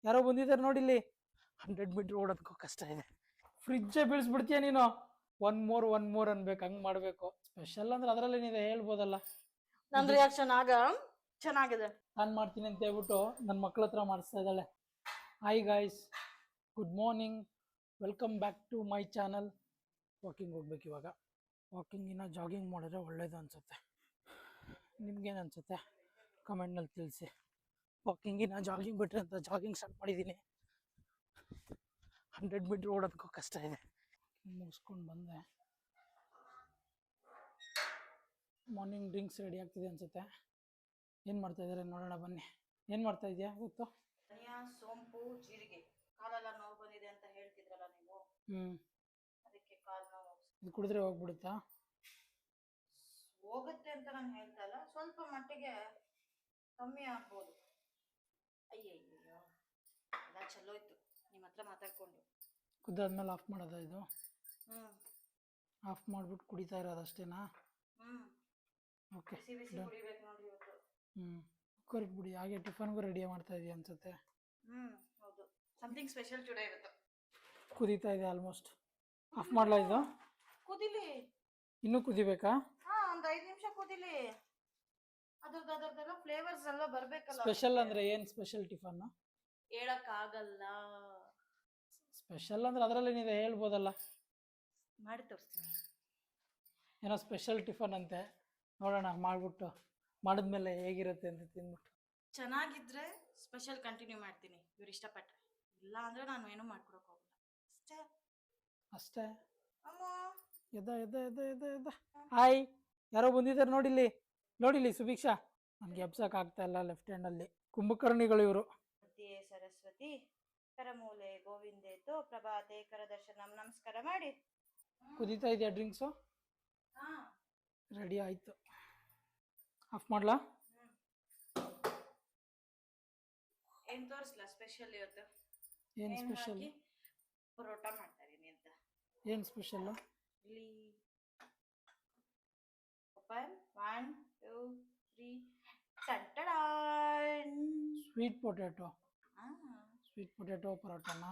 ಯಾರೋ ಬಂದಿದ್ದಾರೆ ನೋಡಿಲ್ಲಿ. 100 ಮೀಟರ್ ಓಡೋದಕ್ಕೂ ಕಷ್ಟ ಇದೆ. ಫ್ರಿಜ್ಜೇ ಬೀಳಿಸ್ಬಿಡ್ತೀಯ ನೀನು. ಒನ್ ಮೋರ್ ಅನ್ಬೇಕು, ಹಂಗ್ ಮಾಡ್ಬೇಕು. ಸ್ಪೆಷಲ್ ಅಂದ್ರೆ ಅದ್ರಲ್ಲೇನಿದೆ ಹೇಳ್ಬೋದಲ್ಲ. ನನ್ ರಿಯಾಕ್ಷನ್ ಆಗ ಚೆನ್ನಾಗಿದೆ. ನಾನು ಮಾಡ್ತೀನಿ ಅಂತ ಹೇಳ್ಬಿಟ್ಟು ನನ್ನ ಮಕ್ಳ ಹತ್ರ ಮಾಡಿಸ್ತಾ ಇದ್ದಾಳೆ. Hi guys, good morning, welcome back to my channel. Walking ಹೋಗ್ಬೇಕು ಇವಾಗ. ವಾಕಿಂಗಿನ ಜಾಗಿಂಗ್ ಮಾಡಿದ್ರೆ ಒಳ್ಳೇದು ಅನಿಸುತ್ತೆ. ನಿಮ್ಗೇನು ಅನಿಸುತ್ತೆ ಕಮೆಂಟ್ನಲ್ಲಿ ತಿಳಿಸಿ. ವಾಕಿಂಗಿನ ಜಾಗಿಂಗ್ ಬಿಟ್ರೆ ಅಂತ ಜಾಗಿಂಗ್ ಸ್ಟಾರ್ಟ್ ಮಾಡಿದ್ದೀನಿ. 100 ಮೀಟ್ರ್ ಓಡೋದಕ್ಕೂ ಕಷ್ಟ ಇದೆ. ಮುಗಿಸ್ಕೊಂಡು ಬಂದೆ. ಮಾರ್ನಿಂಗ್ ಡ್ರಿಂಕ್ಸ್ ರೆಡಿ ಆಗ್ತಿದೆ ಅನಿಸುತ್ತೆ. ಏನು ಮಾಡ್ತಾ ಇದ್ದಾರೆ ನೋಡೋಣ ಬನ್ನಿ. ಏನು ಮಾಡ್ತಾ ಇದೆಯಾ ಗೊತ್ತು? ಧನಿಯಾ, ಸೋಂಪು, ಜೀರಿಗೆ. ಕಾಲೆಲ್ಲ ನೋವು ಬಂದಿದೆ ಅಂತ ಹೇಳ್ತಿದ್ರಲ್ಲ ನೀವು, ಅದಕ್ಕೆ ಕಾಲು ನೋವು ಇದು ಕುಡಿದ್ರೆ ಹೋಗ್ಬಿಡುತ್ತಾ? ಹೋಗುತ್ತೆ ಅಂತ ನಾನು ಹೇಳ್ತಾ ಇಲ್ಲ, ಸ್ವಲ್ಪ ಮಟ್ಟಿಗೆ ಕಮ್ಮಿ ಆಗ್ಬೋದು. ಅಯ್ಯಯ್ಯೋ, ಎಲ್ಲ ಚಲೋ ಇತ್ತು ನಿಮ್ಮ ಹತ್ರ ಮಾತಾಡ್ಕೊಂಡು. ಕುದ್ದಾದ್ಮೇಲೆ ಆಫ್ ಮಾಡೋದಾ ಇದು? ಆಫ್ ಮಾಡಿಬಿಟ್ಟು ಕುಡಿತಾ ಇರೋದು ಅಷ್ಟೇನಾ? ಓಕೆ, ಬಿಸಿ ಬಿಸಿ ಕುಡಿಬೇಕು ನೋಡ್ರಿ ಇವತ್ತು. ಕುಕ್ಕರ್ ಬಿಡಿ. ಹಾಗೆ ಟಿಫನ್ಗೂ ರೆಡಿ ಮಾಡ್ತಾ ಇದೆಯಾ ಅನ್ಸುತ್ತೆ. ಹೌದು, ಸಮಥಿಂಗ್ ಸ್ಪೆಷಲ್ ಟುಡೇ ಇವತ್ತು. ಕುದೀತಾ ಇದೆ ಆಲ್ಮೋಸ್ಟ್. ಆಫ್ ಮಾಡಲಾ ಇದು? ಕುದಿಲಿ. ಇನ್ನೂ ಕುದಿಬೇಕಾ? ಒಂದು 5 ನಿಮಿಷ ಕುದಿಲಿ. ಅದರದ್ದೆಲ್ಲ ಫ್ಲೇವರ್ಸ್ ಎಲ್ಲ ಬರ್ಬೇಕಲ್ಲ. ಸ್ಪೆಷಲ್ ಅಂದ್ರೆ ಏನು? ಸ್ಪೆಷಲ್ ಟಿಫನ್ ಹೇಳಕ್ ಆಗಲ್ಲ. ಸ್ಪೆಷಲ್ ಅಂದ್ರೆ ಅದ್ರಲ್ಲೇನಿದೆ ಹೇಳ್ಬೋದಲ್ಲ. ಮಾಡಿ ತೋರಿಸ್ತೀನಿ. ಏನೋ ಸ್ಪೆಷಲ್ ಟಿಫನ್ ಅಂತೆ. ನೋಡೋಣ, ಮಾಡಿಬಿಟ್ಟು ಮಾಡಿದ್ಮೇಲೆ ಹೇಗಿರುತ್ತೆ ಅಂತ ತಿಂದ್ಬಿಟ್ಟು. ಚೆನ್ನಾಗಿದ್ರೆ ಸ್ಪೆಷಲ್ ಕಂಟಿನ್ಯೂ ಮಾಡ್ತೀನಿ, ಇವ್ರು ಇಷ್ಟಪಟ್ಟರೆ. ಇಲ್ಲ ಅಂದ್ರೆ ನಾನು ಏನೂ ಮಾಡ್ಕೊಡಕ್ ಹೋಗಲ್ಲ. ಅಷ್ಟೇ. ಅಮ್ಮ ಎದ್ದ ಎದ್ದ ಎದ್ದ ಎದ್ದ ಎದ್ದ. ಹಾಯ್, ಯಾರೋ ಬಂದಿದ್ದಾರೆ ನೋಡಿಲಿ ಸುಭಿಕ್ಷಾ. ನನಗೆ ಎಬ್ಸಕ್ ಆಗ್ತಾ ಇಲ್ಲ ಲೆಫ್ಟ್ ಹ್ಯಾಂಡಲ್ಲಿ. ಕುಂಭಕರ್ಣಿಗಳು ಇವರು. ಸರಸ್ವತಿ ಕರಮೂಲೆ ಗೋವಿಂದೇತು ಪ್ರಭಾತೆ ಕರದರ್ಶನಂ. ನಮಸ್ಕಾರ ಮಾಡಿ. ಕುದೀತಾ ಇದೆಯಾ ಡ್ರಿಂಕ್ಸು? ರೆಡಿ ಆಯ್ತು. ಆಫ್ ಮಾಡ್ಲಾ? ಏನ್ ತೋರಿಸ್ಲಾ ಸ್ಪೆಷಲ್ ಇವತ್ತು? ಏನು ಸ್ಪೆಷಲ್? ಪರೋಟ ಮಾಡ್ತಾ ಇದೀನಿ ಅಂತ. ಏನು ಸ್ಪೆಷಲ್? ಇಲ್ಲಿ ಓಪನ್ 1 2 3 ಟಂಟಡಾನ್. Sweet potato. ಸ್ವೀಟ್ ಪೊಟ್ಯಾಟೊ ಪರೋಟನಾ?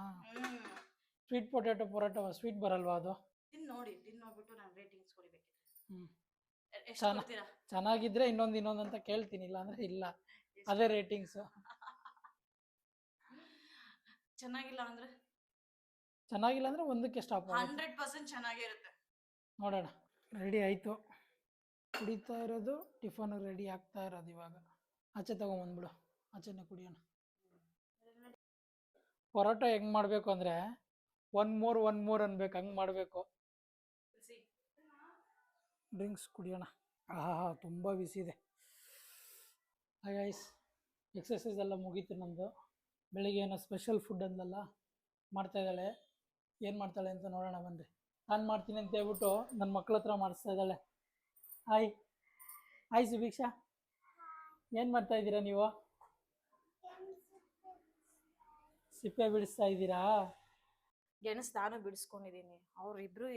ಸ್ವೀಟ್ ಪೊಟ್ಯಾಟೊ ಪರೋಟ ಸ್ವೀಟ್ ಬರಲ್ವಾ ಅದು? ತಿನ್ನೋಡ್ಬಿಟ್ಟು ನಾನು ರೇಟಿಂಗ್ಸ್ ಕೊಡ್ಬೇಕಿತ್ತು. ಎಷ್ಟು ಕೊಡ್ತೀರಾ? ಚೆನ್ನಾಗಿದ್ರೆ ಇನ್ನೊಂದು ಅಂತ ಕೇಳ್ತೀನಿ, ಇಲ್ಲ ಅಂದ್ರೆ ಇಲ್ಲ. ಅದೇ ರೇಟಿಂಗ್ಸ್. ಚೆನ್ನಾಗಿಲ್ಲ ಅಂದ್ರೆ ಒಂದಕ್ಕೆ ಸ್ಟಾಪ್. 100% ಚೆನ್ನಾಗಿರುತ್ತೆ. ನೋಡೋಣ. ರೆಡಿ ಆಯ್ತು. ಕುಡಿತಾ ಇರೋದು, ಟಿಫನ್ ರೆಡಿ ಆಗ್ತಾ ಇರೋದು ಇವಾಗ. ಆಚೆ ತಗೊಂಬಂದ್ಬಿಡು, ಆಚೆನೆ ಕುಡಿಯೋಣ. ಪರೋಟ ಹೆಂಗ್ ಮಾಡ್ಬೇಕು ಅಂದ್ರೆ ಒನ್ ಮೋರ್ ಅನ್ಬೇಕು, ಹಂಗ್ ಮಾಡ್ಬೇಕು. ಡ್ರಿಂಕ್ಸ್ ಕುಡಿಯೋಣ. ತುಂಬ ಬಿಸಿ ಇದೆ. ಗೈಸ್, ಎಕ್ಸಸೈಸ್ ಎಲ್ಲ ಮುಗೀತು ನಮ್ಮದು. ಬೆಳಿಗ್ಗೆ ಏನೋ ಸ್ಪೆಷಲ್ ಫುಡ್ ಅಂದಲ್ಲ, ಮಾಡ್ತಾ ಇದ್ದಾಳೆ. ಏನು ಮಾಡ್ತಾಳೆ ಅಂತ ನೋಡೋಣ ಬನ್ನಿರಿ. ನಾನು ಮಾಡ್ತೀನಿ ಅಂತ ಹೇಳ್ಬಿಟ್ಟು ನನ್ನ ಮಕ್ಳ ಹತ್ರ ಮಾಡಿಸ್ತಾ ಇದ್ದಾಳೆ. ಹಾಯ್ ಸುಭಿಕ್ಷಾ, ಏನು ಮಾಡ್ತಾ ಇದ್ದೀರಾ ನೀವು? ಸಿಪ್ಪೆ ಬಿಡಿಸ್ತಾ ಇದ್ದೀರಾ? ಗೆಣಸ್ ನಾನು ಬಿಡಿಸ್ಕೊಂಡಿದೀನಿ. ಅವ್ರಿಬ್ರು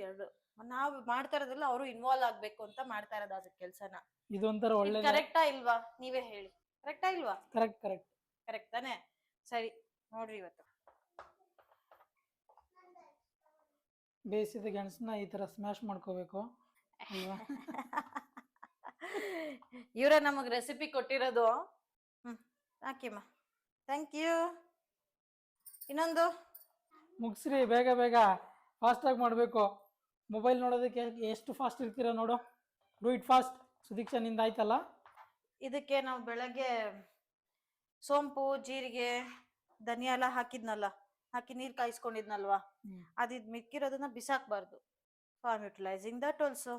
ನಾವು ಮಾಡ್ತಾ ಇರೋದಿಲ್ಲ, ಅವರು ಇನ್ವಾಲ್ವ್ ಆಗ್ಬೇಕು ಅಂತ ಮಾಡ್ತಾ ಇರೋದು ಅದ್ರ ಕೆಲ್ಸನ. ಇದೊಂಥರ ಒಳ್ಳೆ. ಕರೆಕ್ಟಾ ಇಲ್ವಾ? ನೀವೇ ಹೇಳಿ, ಕರೆಕ್ಟಾ ಇಲ್ವಾ? ಕರೆಕ್ಟ್ ತಾನೆ? ಸರಿ ನೋಡ್ರಿ, ಇವತ್ತು ಬೇಯಿಸಿದ ಗೆಣಸನ್ನ ಈ ತರ ಸ್ಮ್ಯಾಶ್ ಮಾಡ್ಕೋಬೇಕು ಅಲ್ವಾ? ಇವರೇ ನಮಗ್ ರೆಸಿಪಿ ಕೊಟ್ಟಿರೋದು. ಹಾಕಿಮ್ಮ, ಥ್ಯಾಂಕ್ ಯು. ಇನ್ನೊಂದು ಮುಗಿಸ್ರಿ ಬೇಗ, ಫಾಸ್ಟಾಗಿ ಮಾಡಬೇಕು. ಮೊಬೈಲ್ ನೋಡೋದಕ್ಕೆ ಎಷ್ಟು ಫಾಸ್ಟ್ ಇರ್ತೀರಾ ನೋಡು. Do it fast. ಸುದೀಕ್ಷಾ, ನಿಂದ ಆಯ್ತಲ್ಲ? ಇದಕ್ಕೆ ನಾವು ಬೆಳಗ್ಗೆ ಸೋಂಪು, ಜೀರಿಗೆ, ಧನಿಯಾ ಎಲ್ಲ ಹಾಕಿ ನೀರ್ ಕಾಯಿಸ್ಕೊಂಡಿದ್ನಲ್ವಾ, ಅದಿದ್ ಮಿಕ್ಕಿರೋದನ್ನ ಬಿಸಾಕ್ಬಾರ್ದು. For utilising that also.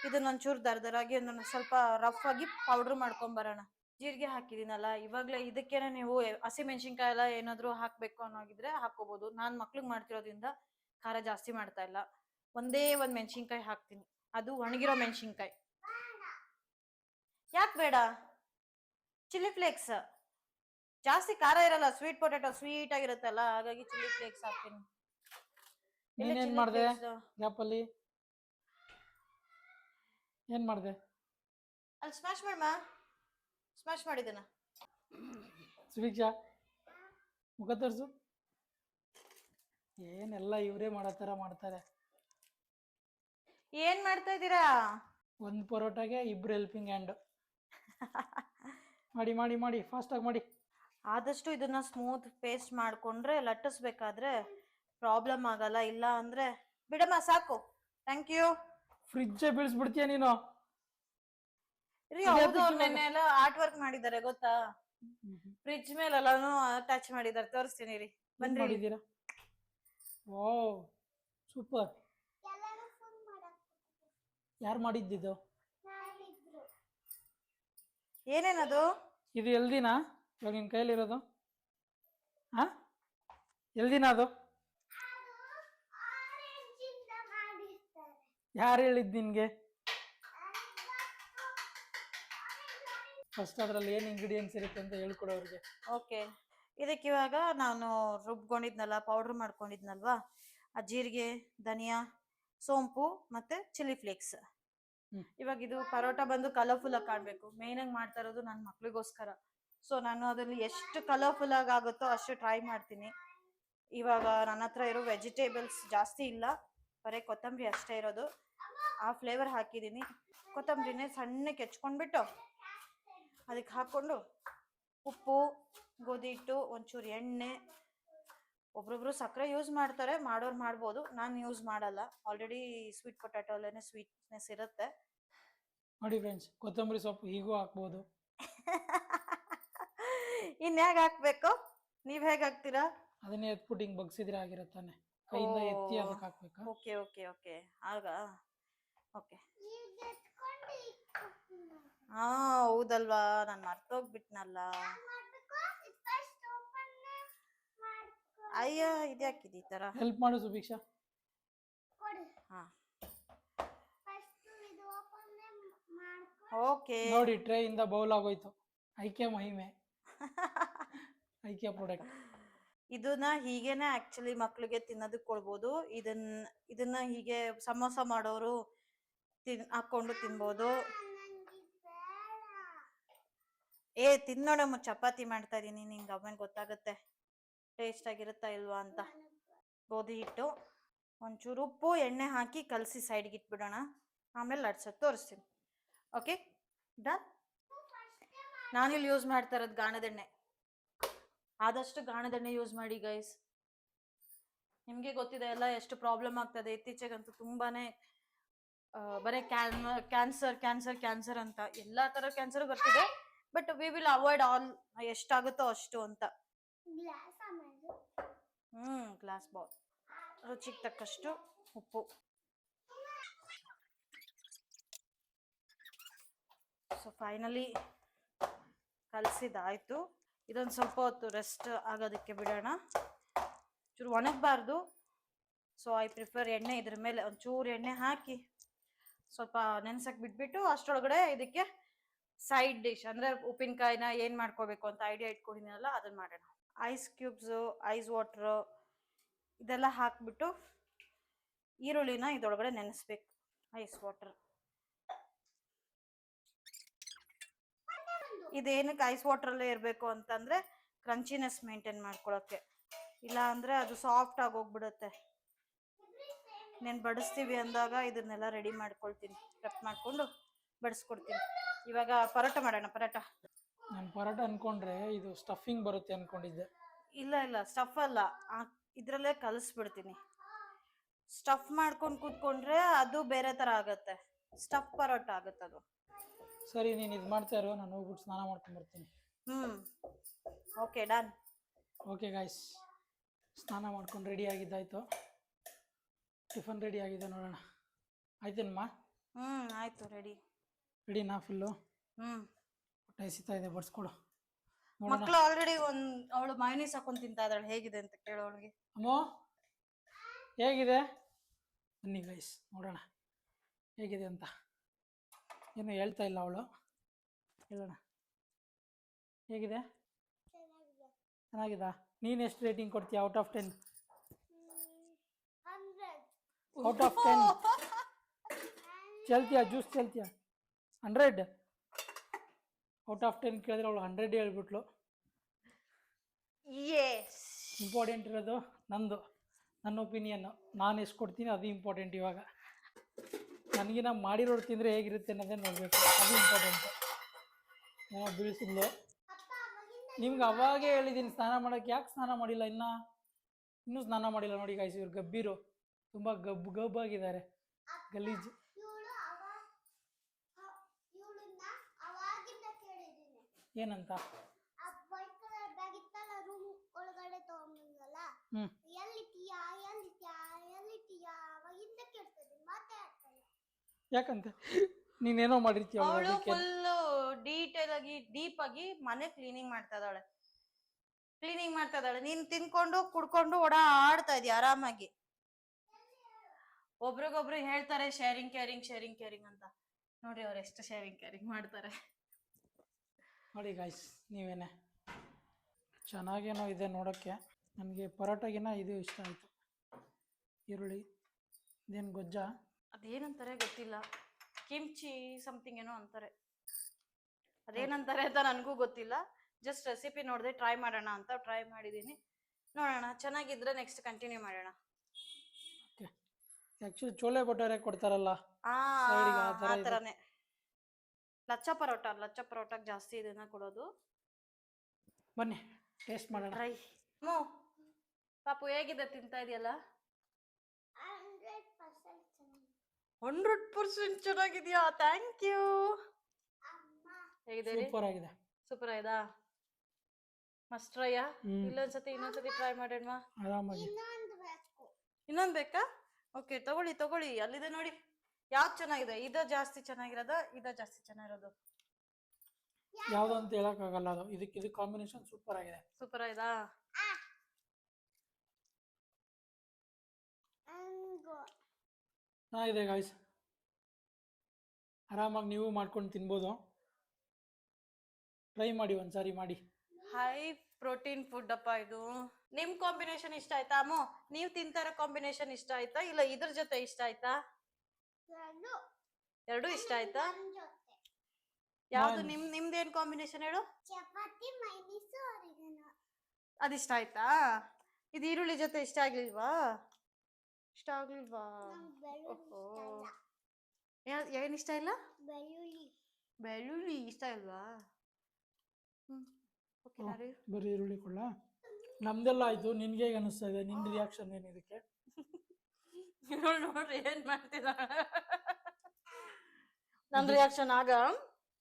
ಇದನ್ನೊಂಚೂರು ದರ್ದರಾಗಿ ಸ್ವಲ್ಪ ರಫ್ ಆಗಿ ಪೌಡರ್ ಮಾಡ್ಕೊಂಡ್ ಬರೋಣ. ಜೀರಿಗೆ ಹಾಕಿದೀನಲ್ಲ ಇವಾಗ್ಲೇ. ಇದಕ್ಕೇನೆ ನೀವು ಹಸಿ ಮೆಣಸಿನ್ಕಾಯಿ ಎಲ್ಲ ಏನಾದ್ರು ಹಾಕ್ಬೇಕು ಅನ್ನೋಗಿದ್ರೆ ಹಾಕೋಬಹುದು. ನಾನ್ ಮಕ್ಳಿಗೆ ಮಾಡ್ತಿರೋದ್ರಿಂದ ಖಾರ ಜಾಸ್ತಿ ಮಾಡ್ತಾ ಇಲ್ಲ. ಒಂದೇ ಒಂದ್ ಮೆಣಸಿನ್ಕಾಯಿ ಹಾಕ್ತೀನಿ, ಅದು ಒಣಗಿರೋ ಮೆಣಸಿನ್ಕಾಯಿ. ಯಾಕೆ ಬೇಡ? ಚಿಲ್ಲಿ ಫ್ಲೇಕ್ಸ್ ಜಾಸ್ತಿ ಖಾರ ಇರಲ್ಲ. ಸ್ವೀಟ್ ಪೊಟ್ಯಾಟೊ ಸ್ವೀಟ್ ಆಗಿರುತ್ತಲ್ಲ, ಹಾಗಾಗಿ ಚಿಲ್ಲಿ ಫ್ಲೇಕ್ಸ್ ಹಾಕ್ತೀನಿ. ನೀನೇನ್ ಮಾಡ್ದೆ ಗ್ಯಾಪಲ್ಲಿ? ಏನ್ ಮಾಡ್ದೆ? ಅಲ್ಲಿ ಸ್ಮ್ಯಾಶ್ ಮಾಡಿದನ. ಸುಭಿಕ್ಷಾ, ಮುಖ ತೋರಿಸು. ಏನೆಲ್ಲ ಇವರೇ ಮಾಡೋ ಥರ ಮಾಡ್ತಾರೆ. ಏನ್ ಮಾಡ್ತಾ ಇದ್ದೀರಾ? ಒಂದು ಪರೋಟಾಗೆ ಇಬ್ರು ಹೆಲ್ಪಿಂಗ್ ಹ್ಯಾಂಡ್. ಮಾಡಿ ಮಾಡಿ ಮಾಡಿ ಫಾಸ್ಟಾಗಿ ಮಾಡಿ. ಆದಷ್ಟು ಇದನ್ನ ಸ್ಮೂತ್ ಪೇಸ್ಟ್ ಮಾಡ್ಕೊಂಡ್ರೆ ಲಟ್ಟಿಸ್ಬೇಕಾದ್ರೆ ಪ್ರಾಬ್ಲಮ್ ಆಗಲ್ಲ. ಇಲ್ಲ ಅಂದ್ರೆ ಬಿಡಮ್ಮ ಸಾಕು. Thank you. ಫ್ರಿಜ್ಜೇ ಬೀಳಿಸ್ಬಿಡ್ತೀಯ ನೀನು. ರೀ ಹೌದು, ಅವ್ರು ನೆನ್ನೆ ಎಲ್ಲ ಆರ್ಟ್ ವರ್ಕ್ ಮಾಡಿದ್ದಾರೆ ಗೊತ್ತಾ? ಫ್ರಿಡ್ಜ್ ಮೇಲೆಲ್ಲಾನು ಅಟ್ಯಾಚ್ ಮಾಡಿದ್ದಾರೆ, ತೋರಿಸ್ತೀನಿ ರೀ. ಬನ್ರಿ. ಮಾಡಿದ್ದೀರಾ? Wow super. ಯಾರು ಮಾಡಿದ್ದಿದ್ದು? ಏನೇನದು? ಇದು ಎಲ್ದಿನಾ ಇವಾಗ ನಿನ್ನ ಕೈಲಿರೋದು? ಹಾ ಎಲ್ದಿನ ಅದು? ಯಾರು ಹೇಳಿದ್ ನಿನ್ಗೆ? ಫಸ್ಟ್ ಅದ್ರಲ್ಲಿ ಏನು ಇಂಗ್ರೀಡಿಯೆಂಟ್ಸ್ ಇರುತ್ತೆ ಅಂತ ಹೇಳ್ಕೊಡೋರಿಗೆ. ಓಕೆ, ಇದಕ್ಕೆ ಇವಾಗ ನಾನು ರುಬ್ಕೊಂಡಿದ್ನಲ್ಲ, ಪೌಡ್ರ್ ಮಾಡ್ಕೊಂಡಿದ್ನಲ್ವಾ, ಆ ಜೀರಿಗೆ, ಧನಿಯಾ, ಸೋಂಪು ಮತ್ತೆ ಚಿಲ್ಲಿ ಫ್ಲೇಕ್ಸ್. ಇವಾಗ ಇದು ಪರೋಟ ಬಂದು ಕಲರ್ಫುಲ್ ಆಗಿ ಕಾಣಬೇಕು. ಮೇನ್ ಆಗಿ ಮಾಡ್ತಾ ಇರೋದು ನನ್ನ ಮಕ್ಳಿಗೋಸ್ಕರ. ಸೊ ನಾನು ಅದರಲ್ಲಿ ಎಷ್ಟು ಕಲರ್ಫುಲ್ ಆಗಿ ಆಗುತ್ತೋ ಅಷ್ಟು ಟ್ರೈ ಮಾಡ್ತೀನಿ. ಇವಾಗ ನನ್ನ ಹತ್ರ ಇರೋ ವೆಜಿಟೇಬಲ್ಸ್ ಜಾಸ್ತಿ ಇಲ್ಲ, ಬರೀ ಕೊತ್ತಂಬರಿ ಅಷ್ಟೇ ಇರೋದು. ಆ ಫ್ಲೇವರ್ ಹಾಕಿದ್ದೀನಿ. ಕೊತ್ತಂಬರಿನೇ ಸಣ್ಣಕ್ಕೆ ಹೆಚ್ಕೊಂಡ್ಬಿಟ್ಟು ಅದಕ್ಕೆ ಹಾಕ್ಕೊಂಡು ಉಪ್ಪು, ಗೋಧಿ ಹಿಟ್ಟು, ಒಂಚೂರು ಎಣ್ಣೆ, ಒಬ್ರೊಬ್ರು ಸಕ್ಕರೆ ಯೂಸ್ ಮಾಡ್ತಾರೆ, ಮಾಡೋರು ಮಾಡ್ಬೋದು. ನಾನು ಯೂಸ್ ಮಾಡಲ್ಲ, ಆಲ್ರೆಡಿ ಸ್ವೀಟ್ ಪೊಟ್ಯಾಟೊ ಅಲ್ಲೇ ಸ್ವೀಟ್ನೆಸ್ ಇರುತ್ತೆ. ನೋಡಿ ಫ್ರೆಂಡ್ಸ್, ಕೊತ್ತಂಬರಿ ಸೊಪ್ಪು ಹೀಗೂ ಹಾಕ್ಬೋದು. ಇನ್ಯಾಗ ಹಾಕ್ಬೇಕು? ನೀವ್ ಹೇಗೆ ಹಾಕ್ತೀರಾ? ಅದನ್ನೇ ಎತ್ಬಿಟ್ಟು ಹಿಂಗೆ ಬಗ್ಸಿದ್ರೆ ಆಗಿರತ್ತಾನೆ, ಕೈಯಿಂದ ಎತ್ತಿ ಅದಕ್ಕೆ ಹಾಕ್ಬೇಕಾ? ಓಕೆ ಓಕೆ ಓಕೆ, ಆಗ ಓಕೆ. ಹಾ ಹೌದಲ್ವಾ, ನಾನು ಮರ್ತೋಗ್ಬಿಟ್ನಲ್ಲ. ಅಯ್ಯ ಇದ್ಯಾಕಿದೆ ಈ ತರ? ಹೆಲ್ಪ್ ಮಾಡು ಸುಭಿಕ್ಷಾ. ಹಾ ಓಕೆ. ನೋಡಿ ಟ್ರೇ ಇಂದ ಬೌಲ್ ಆಗೋಯ್ತು. ಐಕ್ಯ ಮಹಿಮೆ. ಐಕ್ಯ ಪ್ರಾಡಕ್ಟ್. ಇದನ್ನ ಹೀಗೇನೆ ಆಕ್ಚುಲಿ ಮಕ್ಳಿಗೆ ತಿನ್ನೋದಕ್ಕೆ ಕೊಡ್ಬೋದು. ಇದನ್ನ ಹೀಗೆ ಸಮೋಸ ಮಾಡೋರು ಹಾಕೊಂಡು ತಿನ್ಬೋದು. ತಿನ್ನೋಡಮ್ಮ, ಚಪಾತಿ ಮಾಡ್ತಾ ಇದೀನಿ, ನಿಂಗೆ ಆಮೇಲೆ ಗೊತ್ತಾಗುತ್ತೆ ಟೇಸ್ಟ್ ಆಗಿರುತ್ತಾ ಇಲ್ವಾ ಅಂತ. ಗೋಧಿ ಹಿಟ್ಟು, ಒಂಚೂರು ಉಪ್ಪು, ಎಣ್ಣೆ ಹಾಕಿ ಕಲಸಿ ಸೈಡ್ಗೆ ಇಟ್ಬಿಡೋಣ. ಆಮೇಲೆ ಲಟ್ಸೋದು ತೋರಿಸ್ತೀನಿ. Okay done. ನಾನಿಲ್ಲಿ ಯೂಸ್ ಮಾಡ್ತಾ ಇರೋದು ಗಾಣದೆಣ್ಣೆ. ಆದಷ್ಟು ಗಾಣದೆಣ್ಣೆ ಯೂಸ್ ಮಾಡಿ ಗೈಸ್. ನಿಮಗೆ ಗೊತ್ತಿದೆ ಎಲ್ಲ ಎಷ್ಟು ಪ್ರಾಬ್ಲಮ್ ಆಗ್ತದೆ ಇತ್ತೀಚೆಗಂತೂ. ತುಂಬಾನೇ ಬರೀ ಕ್ಯಾನ್ಸರ್ ಕ್ಯಾನ್ಸರ್ ಕ್ಯಾನ್ಸರ್ ಅಂತ ಎಲ್ಲ ಥರ ಕ್ಯಾನ್ಸರ್ ಬರ್ತಿದೆ. But we will avoid all, ಎಷ್ಟಾಗುತ್ತೋ ಅಷ್ಟು ಅಂತ. ಗ್ಲಾಸ್ ಬೌಲ್, ರುಚಿಗೆ ತಕ್ಕಷ್ಟು ಉಪ್ಪು. ಸೊ ಫೈನಲಿ ಕಲಸಿದಾಯ್ತು. ಇದೊಂದು ಸ್ವಲ್ಪ ಹೊತ್ತು ರೆಸ್ಟ್ ಆಗೋದಕ್ಕೆ ಬಿಡೋಣ. ಚೂರು ಒಣಗಬಾರ್ದು. ಸೊ ಐ ಪ್ರಿಫರ್ ಎಣ್ಣೆ ಇದ್ರ ಮೇಲೆ ಒಂಚೂರು ಎಣ್ಣೆ ಹಾಕಿ ಸ್ವಲ್ಪ ನೆನ್ಸಕ್ಕೆ ಬಿಟ್ಬಿಟ್ಟು ಅಷ್ಟರೊಳಗಡೆ ಇದಕ್ಕೆ ಸೈಡ್ ಡಿಶ್ ಅಂದರೆ ಉಪ್ಪಿನಕಾಯಿನ ಏನು ಮಾಡ್ಕೋಬೇಕು ಅಂತ ಐಡಿಯಾ ಇಟ್ಕೊಂಡಿದ್ದೀನಲ್ಲ ಅದನ್ನು ಮಾಡೋಣ. ಐಸ್ ಕ್ಯೂಬ್ಸು, ಐಸ್ ವಾಟ್ರು ಇದೆಲ್ಲ ಹಾಕ್ಬಿಟ್ಟು ಈರುಳ್ಳಿನ ಇದರೊಳಗಡೆ ನೆನೆಸ್ಬೇಕು. ಐಸ್ ವಾಟರ್ ಇದೇನಕ್ಕೆ ಐಸ್ ವಾಟ್ರಲ್ಲೇ ಇರಬೇಕು ಅಂತಂದರೆ ಕ್ರಂಚಿನೆಸ್ ಮೇಂಟೈನ್ ಮಾಡ್ಕೊಳ್ಳೋಕ್ಕೆ. ಇಲ್ಲ ಅಂದರೆ ಅದು ಸಾಫ್ಟ್ ಆಗೋಗ್ಬಿಡುತ್ತೆ. నేను ಬಡಿಸ್ತೀವಿ ಅಂದಾಗ ಇದನ್ನೆಲ್ಲ ರೆಡಿ ಮಾಡ್ಕೊಳ್ತೀನಿ, ಪ್ರೆಪ್ ಮಾಡಿಕೊಂಡು ಬಡಿಸ್ಕೊಡ್ತೀನಿ. ಇವಾಗ ಪರೋಟ ಮಾಡೋಣ. ಪರೋಟ ನಾನು ಪರೋಟ ಅನ್ಕೊಂಡ್ರೆ ಇದು ಸ್ಟಫಿಂಗ್ ಬರುತ್ತೆ ಅನ್ಕೊಂಡಿದ್ದೆ. ಇಲ್ಲ ಇಲ್ಲ, ಸ್ಟಫ್ ಅಲ್ಲ, ಇದರಲ್ಲೇ ಕಲಿಸ್ಬಿಡ್ತೀನಿ. ಸ್ಟಫ್ ಮಾಡ್ಕೊಂಡು ಕೂತ್ಕೊಂಡ್ರೆ ಅದು ಬೇರೆ ಥರ ಆಗುತ್ತೆ, ಸ್ಟಫ್ ಪರೋಟ ಆಗುತ್ತೆ ಅದು. ಸರಿ, ನೀನು ಇದು ಮಾಡ್ತಾ ಇರೋ, ನಾನು ಹೋಗ್ಬಿಟ್ಟು ಸ್ನಾನ ಮಾಡ್ಕೊಂಡು ಬರ್ತೀನಿ. Okay done. ಓಕೆ ಗಾಯ್ಸ್, ಸ್ನಾನ ಮಾಡ್ಕೊಂಡು ರೆಡಿ ಆಗಿದ್ದಾಯ್ತು. ಟಿಫನ್ ರೆಡಿ ಆಗಿದೆ, ನೋಡೋಣ. ಆಯ್ತೇನಮ್ಮ? ಆಯಿತು, ರೆಡಿನಾ ಫುಲ್ಲು? ಹೊಟ್ಟೆ ಹಸಿತಾ ಇದೆ, ಬಡಿಸ್ಕೊಡು. ಮಕ್ಕಳು ಆಲ್ರೆಡಿ ಅವಳು ಮೈನೀಸ್ ಹಾಕೊಂಡು ತಿಂತಾ ಇದ್ದಾಳೆ. ಹೇಗಿದೆ ಅಂತ ಕೇಳೋ ಅವಳಿಗೆ. ಅಮ್ಮೋ ಹೇಗಿದೆ? ಬನ್ನಿ ಗೈಸ್ ನೋಡೋಣ ಹೇಗಿದೆ ಅಂತ. ಏನು ಹೇಳ್ತಾ ಇಲ್ಲ ಅವಳು, ಹೇಳೋಣ. ಹೇಗಿದೆ? ಚೆನ್ನಾಗಿದಾ? ನೀನು ಎಷ್ಟು ರೇಟಿಂಗ್ ಕೊಡ್ತೀಯ ಔಟ್ ಆಫ್ 10? ಔಟ್ ಆಫ್ 10 ಚಲ್ತಿಯಾ? ಜ್ಯೂಸ್ ಚಲ್ತಿಯಾ? 100 ಔಟ್ ಆಫ್ 10 ಕೇಳಿದ್ರೆ ಅವಳು 100 ಹೇಳ್ಬಿಟ್ಲು. ಎಸ್. ಇಂಪಾರ್ಟೆಂಟ್ ಇರೋದು ನಂದು, ನನ್ನ ಒಪಿನಿಯನ್ನು ನಾನು ಎಷ್ಟು ಕೊಡ್ತೀನಿ ಅದು ಇಂಪಾರ್ಟೆಂಟ್. ಇವಾಗ ನನಗಿನ ಮಾಡಿರೋರು ತಿಂದರೆ ಹೇಗಿರುತ್ತೆ ಅನ್ನೋದೇ ನೋಡಬೇಕು, ಅದು ಇಂಪಾರ್ಟೆಂಟು. ಏನೋ ಬೀಳಿಸಿದ್ಲು. ನಿಮ್ಗೆ ಅವಾಗೇ ಹೇಳಿದ್ದೀನಿ ಸ್ನಾನ ಮಾಡೋಕ್ಕೆ, ಯಾಕೆ ಸ್ನಾನ ಮಾಡಿಲ್ಲ ಇನ್ನೂ ಸ್ನಾನ ಮಾಡಿಲ್ಲ ನೋಡಿ ಗಾಯ್ಸ್. ಇವ್ರು ಗಬ್ಬೀರು, ತುಂಬ ಗಬ್ಬಾಗಿದ್ದಾರೆ, ಗಲೀಜು. ಏನಂತ? ಯಾಕಂತೆ ನೀನೇನೋ ಮಾಡಿರ್ತೀಯ ಅವಳು ಫುಲ್ ಡೀಟೇಲ್ ಆಗಿ ಡೀಪ್ ಆಗಿ ಮನೆ ಕ್ಲೀನಿಂಗ್ ಮಾಡ್ತಾ ಇದ್ದಾಳೆ. ನೀನ್ ತಿನ್ಕೊಂಡು ಕುಡ್ಕೊಂಡು ಆಡ್ತಾ ಇದೀಯ ಆರಾಮಾಗಿ. ಒಬ್ರಿಗೊಬ್ರು ಹೇಳ್ತಾರೆ ಶೇರಿಂಗ್ ಕೇರಿಂಗ್ ಅಂತ. ನೋಡಿ ಅವ್ರು ಎಷ್ಟು ಶೇರಿಂಗ್ ಕೇರಿಂಗ್ ಮಾಡ್ತಾರೆ ನೋಡಿ ಗಾಯ್ಸ್. ನೀವೇನೆ ಚೆನ್ನಾಗೇನೋ ಇದೆ ನೋಡೋಕ್ಕೆ. ನನಗೆ ಪರೋಟಾಗಿನ ಇದು ಇಷ್ಟ ಆಯಿತು, ಈರುಳ್ಳಿ. ಇದೇನು ಗೊಜ್ಜ? ಅದೇನಂತಾರೆ ಗೊತ್ತಿಲ್ಲ, ಕಿಮ್ಚಿ ಸಮಥಿಂಗ್ ಏನೋ ಅಂತಾರೆ. ಅದೇನಂತಾರೆ ಅಂತ ನನಗೂ ಗೊತ್ತಿಲ್ಲ. ಜಸ್ಟ್ ರೆಸಿಪಿ ನೋಡಿದೆ, ಟ್ರೈ ಮಾಡೋಣ ಅಂತ ಟ್ರೈ ಮಾಡಿದ್ದೀನಿ. ನೋಡೋಣ, ಚೆನ್ನಾಗಿದ್ರೆ ನೆಕ್ಸ್ಟ್ ಕಂಟಿನ್ಯೂ ಮಾಡೋಣ. ಓಕೆ. ಆ್ಯಕ್ಚುಲಿ ಚೋಲೆ ಭಟೂರೆ ಕೊಡ್ತಾರಲ್ಲ ಆ ಥರನೇ. ಲಚ್ಚ ಪರೋಟಾಗೆ ಜಾಸ್ತಿ ಇದನ್ನ ಕೊಡೋದು. ಬನ್ನಿ ಟೇಸ್ಟ್ ಮಾಡೋಣ. ಟ್ರೈ. ಪಾಪು ಹೇಗಿದೆ, ತಿಂತಾ ಇದೆಯಲ್ಲ? 100% ಚೆನ್ನಾಗಿದ್ಯಾ? Thank you. ಹೇಗಿದೆ? ಸೂಪರ್ ಆಯ್ತಾ? ಮಸ್ಟ್ ಟ್ರೈಯಾ? ಇನ್ನೊಂದ್ಸತಿ ಟ್ರೈ ಮಾಡೋಣ. ಆರಾಮಾಗಿ. ಇನ್ನೊಂದು ಬೇಕಾ? ಓಕೆ, ತಗೊಳ್ಳಿ. ಅಲ್ಲಿದೆ ನೋಡಿ, ಯಾವ್ದು ಚೆನ್ನಾಗಿದೆ? ಇದು ಜಾಸ್ತಿ ಚೆನ್ನಾಗಿರೋದ, ಇದು ಜಾಸ್ತಿ ಚೆನ್ನಾಗಿರೋದು? ಯಾವ್ದು ಅಂತ ಹೇಳಕ್ಕಾಗಲ್ಲ, ಅದು ಇದು ಕಾಂಬಿನೇಷನ್ ಸೂಪರ್ ಆಗಿದೆ. ಸೂಪರ್ ಆಯ್ತಾ? ಚೆನ್ನಾಗಿದೆ ಗಾಯ್ಸ್, ಆರಾಮಾಗಿ ನೀವು ಮಾಡ್ಕೊಂಡು ತಿನ್ಬೋದು. ಟ್ರೈ ಮಾಡಿ, ಒಂದ್ಸಾರಿ ಮಾಡಿ. ಹೈ ಪ್ರೋಟೀನ್ ಫುಡ್ ಅಪ್ಪ ಇದು. ನಿಮ್ ಕಾಂಬಿನೇಷನ್ ಇಷ್ಟ ಆಯ್ತಾ ಅಮ್ಮು? ನೀವು ತಿಂತಾರೋ ಕಾಂಬಿನೇಷನ್ ಇಷ್ಟ ಆಯ್ತಾ, ಇಲ್ಲ ಇದ್ರ ಜೊತೆ ಇಷ್ಟ ಆಯ್ತಾ? ಎರಡು ಇಷ್ಟ ಆಯ್ತಾ? ಯಾವ್ದು ನಿಮ್ದೇನ್ ಕಾಂಬಿನೇಷನ್ ಹೇಳು? ಅದಿಷ್ಟ ಆಯ್ತಾ? ಇದು ಈರುಳ್ಳಿ ಜೊತೆ ಇಷ್ಟ ಆಗ್ಲಿಲ್ವಾ? ಏನ್ ಇಷ್ಟ ಇಲ್ಲ? ಬೆಳ್ಳುಳ್ಳಿ ಇಷ್ಟ ಇಲ್ವಾ? ಬರೀ ಈರುಳ್ಳಿ ಕೊಡ್ಲಾ? ನಮ್ದೆಲ್ಲ ಆಯ್ತು, ನಿನ್ಗೆ ಹೇಗೆ ಅನಿಸ್ತಾ ಇದೆ? ನಿನ್ ರಿಯಾಕ್ಷನ್ ಏನು ಇದಕ್ಕೆ? ನೋಡ್ರಿ ಏನ್ ಮಾಡ್ತಿದ. ನನ್ ರಿಯಾಕ್ಷನ್ ಆಗ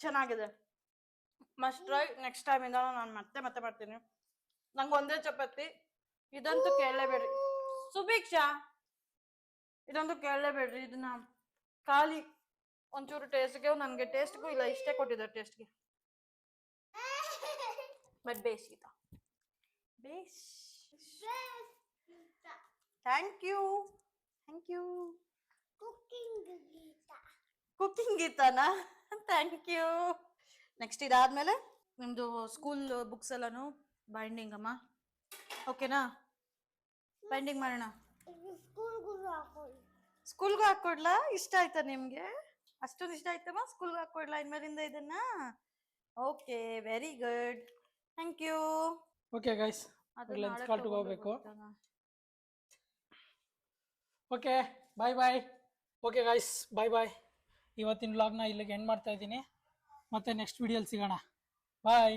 ಚೆನ್ನಾಗಿದೆ. Must try. ನೆಕ್ಸ್ಟ್ ಟೈಮ್ ಇಂದ ನಾನು ಮತ್ತೆ ಮಾಡ್ತೀನಿ. ನಂಗೆ ಒಂದೇ ಚಪಾತಿ, ಇದಂತೂ ಕೇಳಲೇಬೇಡ್ರಿ. ಸುಭಿಕ್ಷಾ, ಇದಂತೂ ಕೇಳಲೇಬೇಡ್ರಿ. ಇದನ್ನ ಖಾಲಿ ಒಂಚೂರು ಟೇಸ್ಟ್ಗೆ, ನನಗೆ ಟೇಸ್ಟ್ಗೂ ಇಲ್ಲ, ಇಷ್ಟೇ ಕೊಟ್ಟಿದ್ದಾರೆ ಟೇಸ್ಟ್ಗೆ. But base Geeta, base. Thank you. Cooking ಗೀತಾನಾ? Thank you. ನೆಕ್ಸ್ಟ್ ಇದಾದ್ಮೇಲೆ ನಿಮ್ದು ಸ್ಕೂಲ್ ಬುಕ್ಸ್ ಎಲ್ಲಾನು ಬೈಂಡಿಂಗ್ ಅಮ್ಮ. ಓಕೆನಾ? ಬೈಂಡಿಂಗ್ ಮಾಡೋಣ. ಸ್ಕೂಲ್ಗೂ ಹಾಕೊಡ್ಲಾ? ಇಷ್ಟ ಆಯ್ತಾ ನಿಮ್ಗೆ? ಅಷ್ಟೊಂದು ಇಷ್ಟ ಆಯ್ತಮ್ಮ? ಸ್ಕೂಲ್ಗೂ ಹಾಕೊಡ್ಲಾ ಇನ್ಮೇಲಿಂದ ಇದನ್ನ? Okay, very good. Thank you. Okay guys, Lenskart ಹೋಗಬೇಕು. Okay, bye. Okay guys, bye. ಇವತ್ತಿನ ವ್ಲಾಗ್ನ ಇಲ್ಲಿಗೆ ಎಂಡ್ ಮಾಡ್ತಾ ಇದ್ದೀನಿ. ಮತ್ತೆ ನೆಕ್ಸ್ಟ್ ವಿಡಿಯೋಲಿ ಸಿಗೋಣ. ಬಾಯ್.